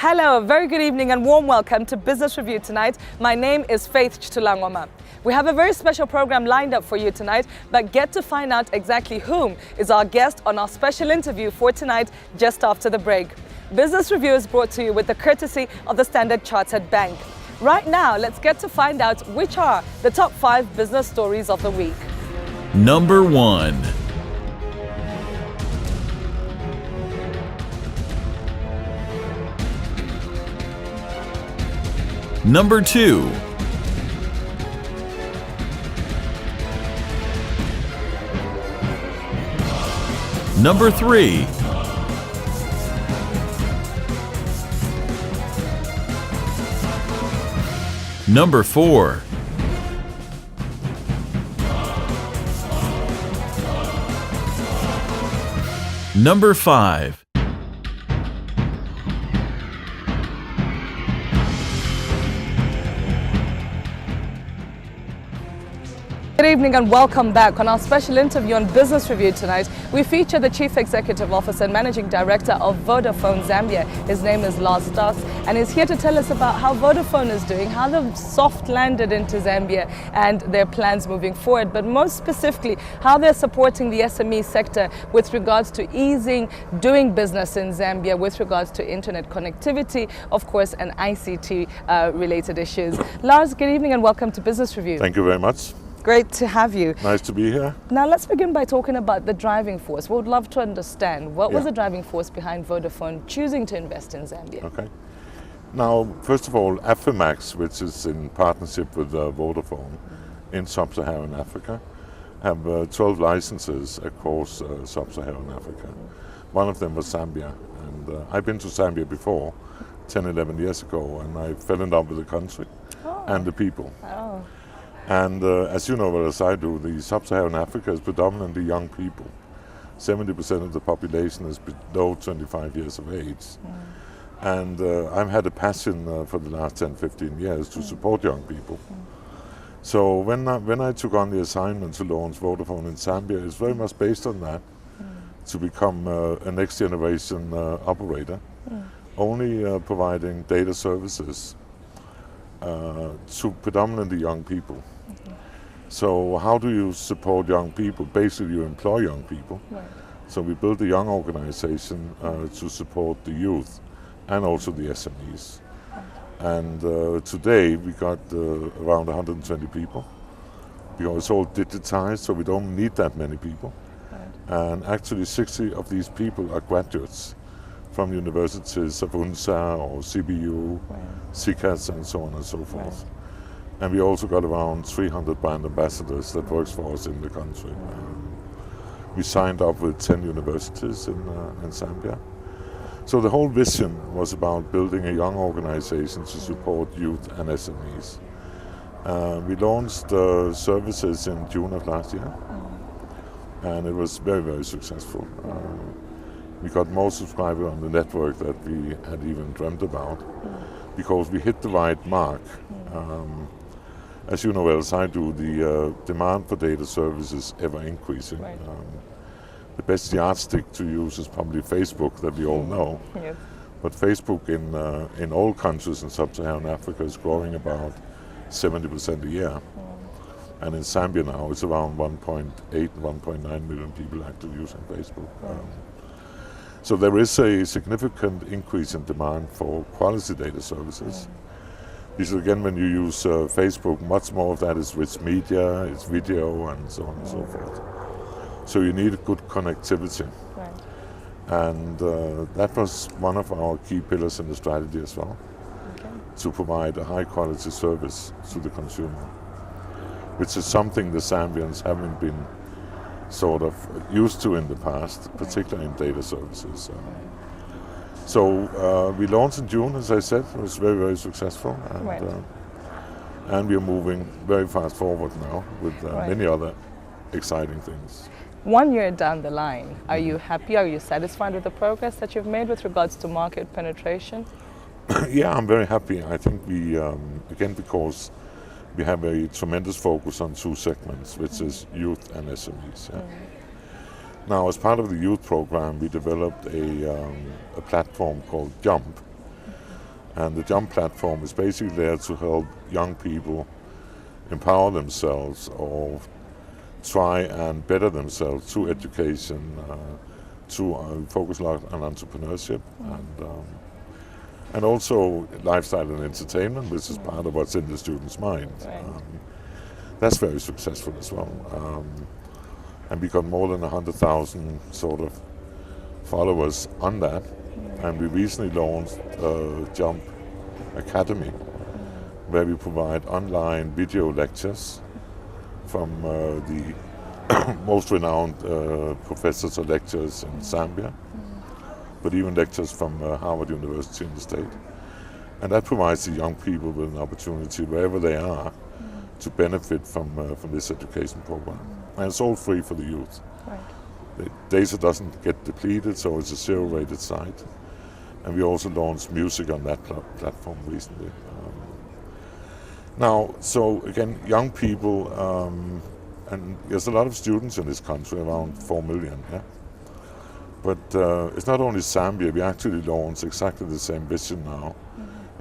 Hello, a very good evening and warm welcome to Business Review tonight. My name is Faith Chitulangoma. We have a very special program lined up for you tonight, but get to find out exactly whom is our guest on our special interview for tonight just after the break. Business Review is brought to you with the courtesy of the Standard Chartered Bank. Right now, let's get to find out which are the top 5 business stories of the week. Number 1. Number 2. Number 3. Number 4. Number 5. Good evening and welcome back. On our special interview on Business Review tonight, we feature the Chief Executive Officer and Managing Director of Vodafone Zambia. His name is Lars, and he's here to tell us about how Vodafone is doing, how they've soft landed into Zambia and their plans moving forward, but most specifically, how they're supporting the SME sector with regards to easing doing business in Zambia, with regards to internet connectivity, of course, and ICT related issues. Lars, good evening and welcome to Business Review. Thank you very much. Great to have you. Nice to be here. Now let's begin by talking about the driving force. We would love to understand what was the driving force behind Vodafone choosing to invest in Zambia. Okay. Now, first of all, Afrimax, which is in partnership with Vodafone in Sub-Saharan Africa, have 12 licenses across Sub-Saharan Africa. One of them was Zambia. And I've been to Zambia before, 10, 11 years ago, and I fell in love with the country and the people. Oh. And as you know well as I do, the Sub-Saharan Africa is predominantly young people. 70% of the population is below 25 years of age. And I've had a passion for the last 10, 15 years to support young people. So when I took on the assignment to launch Vodafone in Zambia, it's very much based on that, to become a next generation operator, only providing data services to predominantly young people. So how do you support young people? Basically, you employ young people. Right. So we built a young organization to support the youth and also the SMEs. And today we got around 120 people, because it's all digitized, so we don't need that many people. Right. And actually 60 of these people are graduates from universities of UNSA or CBU, CCAS, and so on and so forth. Right. And we also got around 300 brand ambassadors that works for us in the country. We signed up with 10 universities in Zambia. So the whole vision was about building a young organization to support youth and SMEs. We launched services in June of last year, and it was very, very successful. We got more subscribers on the network that we had even dreamt about, because we hit the right mark. As you know well as I do, the demand for data service is ever increasing. Right. The best yardstick to use is probably Facebook, that we all know. Yes. But Facebook in all countries in Sub-Saharan Africa is growing about 70% a year. And in Zambia now it's around 1.8, 1.9 million people actually using Facebook. So there is a significant increase in demand for quality data services. Because again, when you use Facebook, much more of that is rich media, it's video, and so on and so forth. So you need good connectivity. Right. And that was one of our key pillars in the strategy as well, to provide a high quality service to the consumer, which is something the Zambians haven't been sort of used to in the past, particularly in data services. So we launched in June, as I said. It was very, very successful, and we are moving very fast forward now with many other exciting things. 1 year down the line, are you happy? Are you satisfied with the progress that you've made with regards to market penetration? Yeah, I'm very happy. I think we, again, because we have a tremendous focus on 2 segments, which is youth and SMEs. Yeah. Now, as part of the youth program, we developed a platform called Jump, And the Jump platform is basically there to help young people empower themselves or try and better themselves through education, to focus a lot on entrepreneurship and also lifestyle and entertainment, which is part of what's in the student's mind. Right. That's very successful as well. And we got more than 100,000 sort of followers on that. And we recently launched Jump Academy, where we provide online video lectures from the most renowned professors or lecturers in Zambia, but even lectures from Harvard University in the state. And that provides the young people with an opportunity, wherever they are, to benefit from this education program. And it's all free for the youth. Right. The data doesn't get depleted, so it's a zero-rated site. And we also launched music on that platform recently. Now, so again, young people, and there's a lot of students in this country, around 4 million, yeah? But it's not only Zambia, we actually launched exactly the same vision now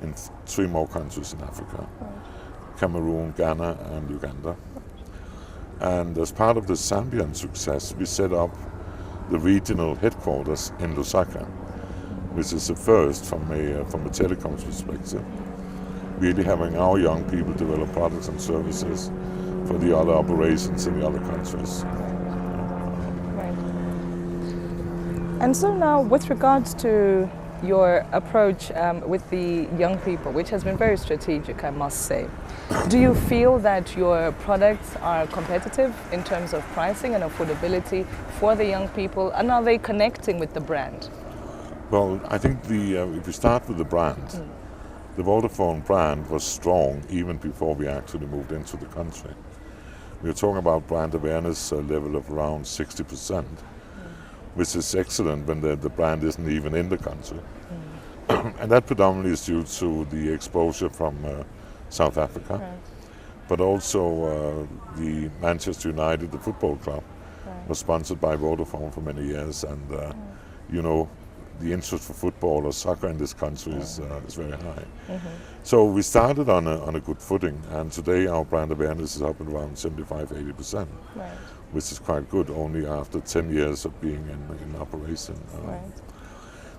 in 3 more countries in Africa. Cameroon, Ghana, and Uganda. And as part of the Zambian success, we set up the regional headquarters in Lusaka, which is the first from a telecoms perspective, really having our young people develop products and services for the other operations in the other countries. Right. And so now, with regards to your approach with the young people, which has been very strategic, I must say, do you feel that your products are competitive in terms of pricing and affordability for the young people, and are they connecting with the brand? Well, I think if we start with the brand, the Vodafone brand was strong even before we actually moved into the country. We were talking about brand awareness level of around 60%, which is excellent when the brand isn't even in the country. And that predominantly is due to the exposure from South Africa, but also the Manchester United, the football club, was sponsored by Vodafone for many years, and you know, the interest for football or soccer in this country is very high. So we started on a good footing, and today our brand awareness is up at around 75-80%, which is quite good only after 10 years of being in operation.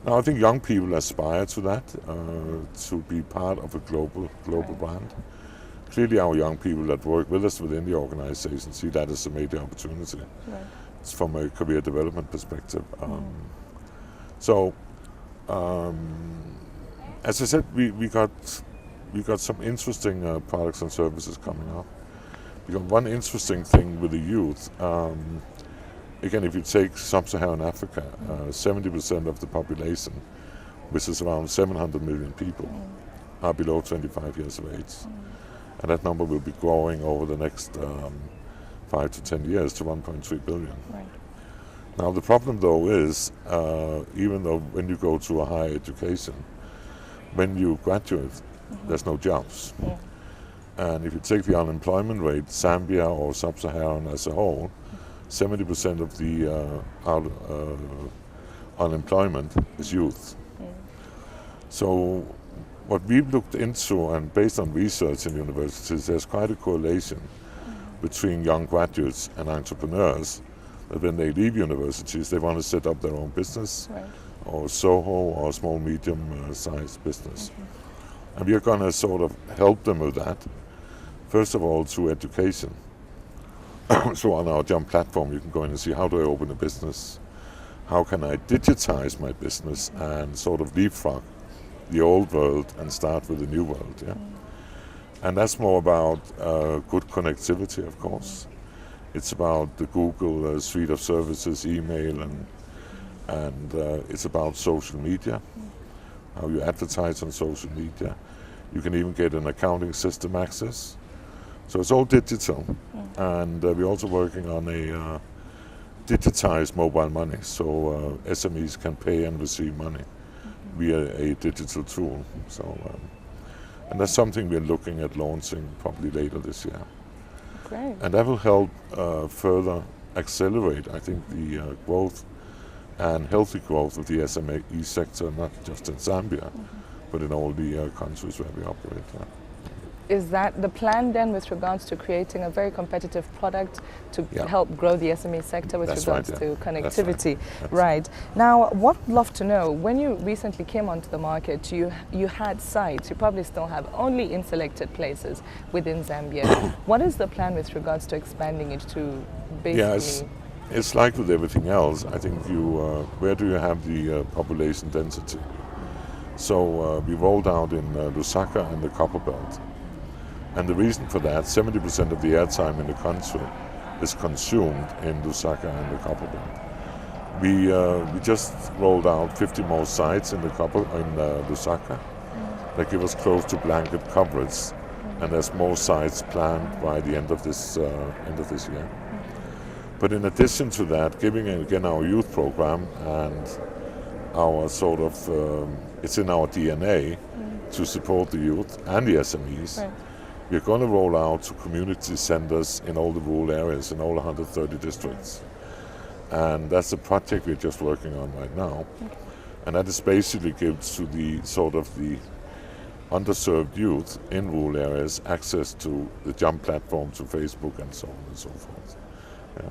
Now I think young people aspire to that, to be part of a global brand. Clearly our young people that work with us within the organization see that as a major opportunity. It's from a career development perspective. So, as I said, we got some interesting products and services coming up. We got one interesting thing with the youth. Again, if you take sub-Saharan Africa, 70% of the population, which is around 700 million people, are below 25 years of age. And that number will be growing over the next 5 to 10 years to 1.3 billion. Now the problem though is, even though when you go to a higher education, when you graduate, there's no jobs. And if you take the unemployment rate, Zambia or Sub-Saharan as a whole, 70% of the unemployment is youth. So what we've looked into, and based on research in universities, there's quite a correlation between young graduates and entrepreneurs, that when they leave universities, they want to set up their own business, or SOHO, or small, medium-sized business. And we are going to sort of help them with that, first of all, through education. So on our Jump platform, you can go in and see, how do I open a business? How can I digitize my business and sort of leapfrog the old world and start with the new world? And that's more about good connectivity, of course. It's about the Google suite of services, email, and it's about social media, how you advertise on social media. You can even get an accounting system access. So it's all digital, and we're also working on a digitized mobile money, so SMEs can pay and receive money via a digital tool. So, and that's something we're looking at launching probably later this year. Great. And that will help further accelerate, I think, the growth and healthy growth of the SME sector, not just in Zambia, but in all the countries where we operate. Yeah. Is that the plan then with regards to creating a very competitive product to Yeah. help grow the SME sector with That's regards right, to yeah. connectivity? That's Right. Now, what I'd love to know, when you recently came onto the market, you had sites, you probably still have, only in selected places within Zambia. What is the plan with regards to expanding it to Yeah, basically? it's like with everything else. I think where do you have the population density? So we rolled out in Lusaka and the Copperbelt. And the reason for that, 70% of the airtime in the country is consumed in Lusaka and the Copperbelt. We just rolled out 50 more sites in Lusaka. That give us close to blanket coverage, and there's more sites planned by the end of this year. But in addition to that, giving again our youth program and our sort of it's in our DNA to support the youth and the SMEs. Right. We're going to roll out to community centers in all the rural areas, in all 130 districts. And that's a project we're just working on right now. And that is basically gives to the sort of the underserved youth in rural areas access to the Jump platform, to Facebook and so on and so forth. Yeah.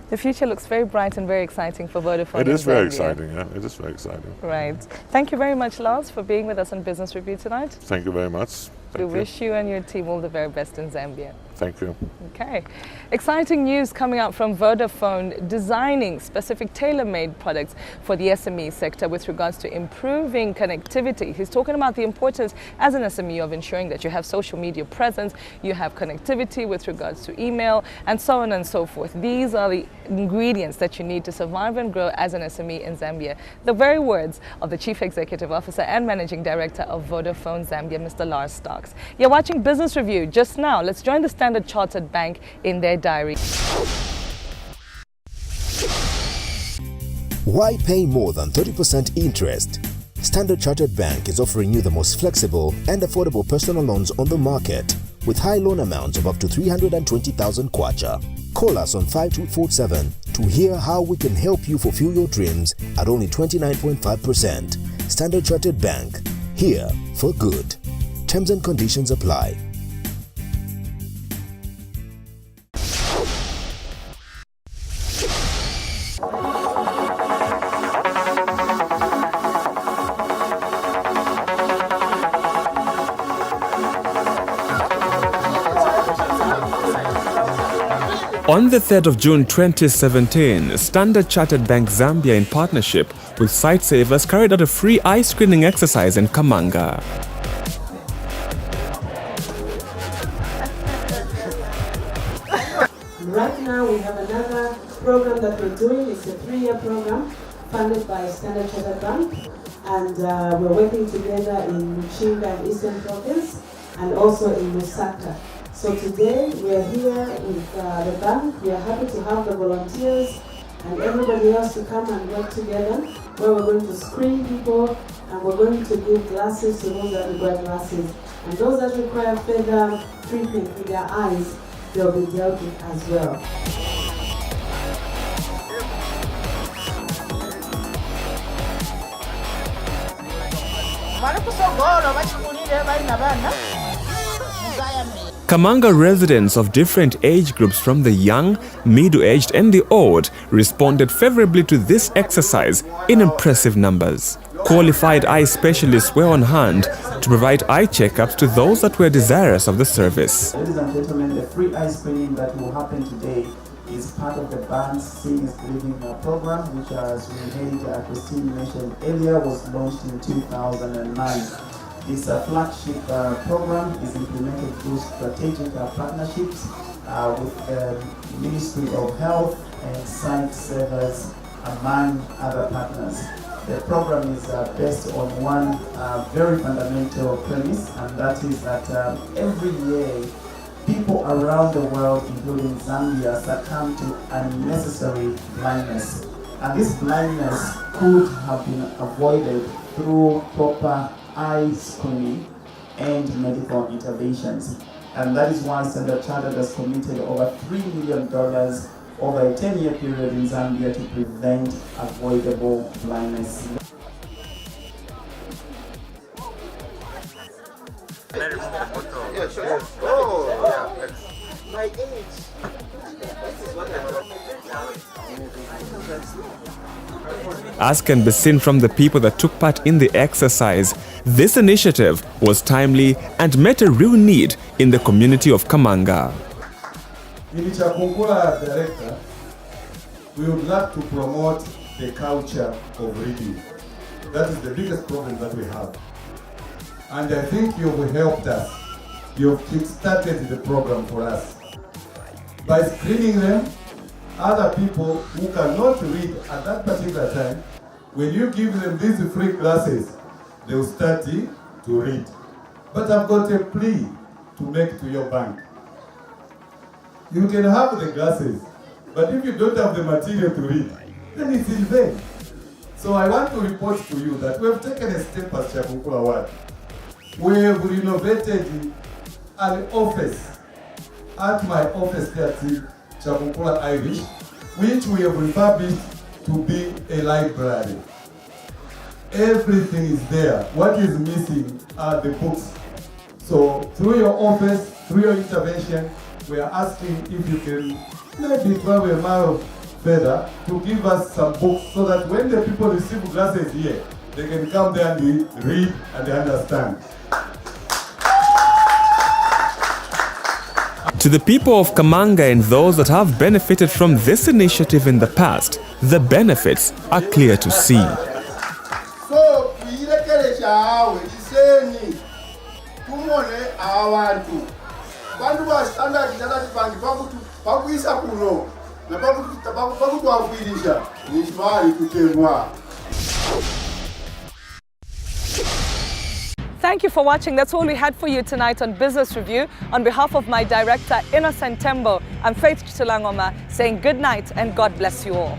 The future looks very bright and very exciting for Vodafone. It is in very Zambia. exciting, yeah. It is very exciting. Right. Thank you very much, Lars, for being with us on Business Review tonight. Thank you very much. We wish you and your team all the very best in Zambia. Thank you. Okay. Exciting news coming out from Vodafone designing specific tailor-made products for the SME sector with regards to improving connectivity. He's talking about the importance as an SME of ensuring that you have social media presence, you have connectivity with regards to email, and so on and so forth. These are the ingredients that you need to survive and grow as an SME in Zambia. The very words of the Chief Executive Officer and Managing Director of Vodafone Zambia, Mr. Lars Stork. You're watching Business Review just now. Let's join the Standard Chartered Bank in their diary. Why pay more than 30% interest? Standard Chartered Bank is offering you the most flexible and affordable personal loans on the market with high loan amounts of up to 320,000 kwacha. Call us on 5247 to hear how we can help you fulfill your dreams at only 29.5%. Standard Chartered Bank, here for good. Terms and conditions apply. On the 3rd of June 2017, Standard Chartered Bank Zambia, in partnership with Sightsavers, carried out a free eye screening exercise in Kamanga. Right now we have another program that we're doing. It's a 3-year program funded by Standard Chartered Bank, and we're working together in Muchinga and Eastern Province and also in Lusaka. So today we are here with the bank. We are happy to have the volunteers and everybody else to come and work together, where we're going to screen people and we're going to give glasses to those that require glasses. And those that require further treatment with their eyes, they'll be dealt with as well. Kamanga residents of different age groups, from the young, middle-aged and the old, responded favorably to this exercise in impressive numbers. Qualified eye specialists were on hand to provide eye checkups to those that were desirous of the service. Ladies and gentlemen, the free eye screening that will happen today is part of the bank's Seeing is Believing program, which, as we heard Christine mentioned earlier, was launched in 2009. This flagship program is implemented through strategic partnerships with the Ministry of Health and Sightsavers, among other partners. The program is based on one very fundamental premise, and that is that every year people around the world, including Zambia, succumb to unnecessary blindness. And this blindness could have been avoided through proper eye screening and medical interventions. And that is why Standard Chartered has committed over $3 million over a 10-year period in Zambia to prevent avoidable blindness. My age. This is what I thought. As can be seen from the people that took part in the exercise, this initiative was timely and met a real need in the community of Kamanga. In Chakunkula Director, we would like to promote the culture of reading. That is the biggest problem that we have. And I think you've helped us. You've kick-started the program for us. By screening them, other people who cannot read at that particular time, when you give them these free classes, they will start to read. But I've got a plea to make to your bank. You can have the glasses, but if you don't have the material to read, then it's in vain. So I want to report to you that we have taken a step as Chakunkula Ward. We have renovated an office at my office here at Chakunkula Irish, which we have refurbished to be a library. Everything is there. What is missing are the books. So through your office, through your intervention, we are asking if you can maybe travel a mile further to give us some books so that when the people receive glasses here, they can come there and read and they understand. To the people of Kamanga and those that have benefited from this initiative in the past, the benefits are clear to see. So, Thank you for watching. That's all we had for you tonight on Business Review. On behalf of my director, Innocent Tembo, I'm Faith Chitulangoma saying good night and God bless you all.